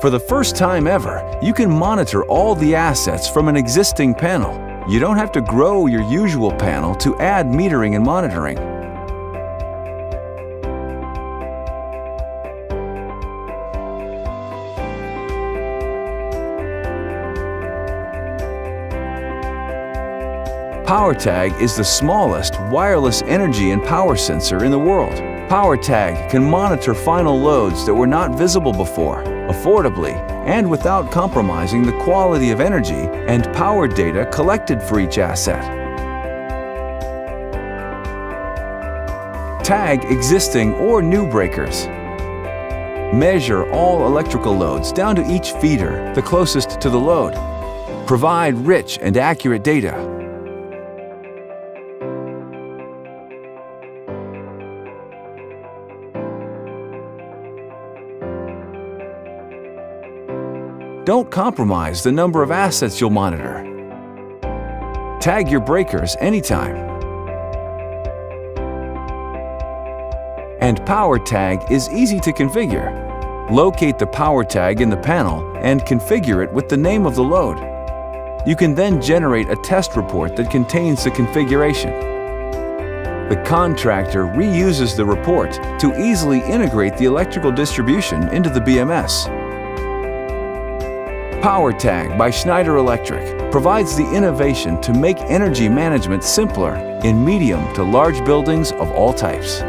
For the first time ever, you can monitor all the assets from an existing panel. You don't have to grow your usual panel to add metering and monitoring. PowerTag is the smallest wireless energy and power sensor in the world. PowerTag can monitor final loads that were not visible before, affordably, and without compromising the quality of energy and power data collected for each asset. Tag existing or new breakers. Measure all electrical loads down to each feeder, the closest to the load. Provide rich and accurate data. Don't compromise the number of assets you'll monitor. Tag your breakers anytime. And PowerTag is easy to configure. Locate the PowerTag in the panel and configure it with the name of the load. You can then generate a test report that contains the configuration. The contractor reuses the report to easily integrate the electrical distribution into the BMS. PowerTag by Schneider Electric provides the innovation to make energy management simpler in medium to large buildings of all types.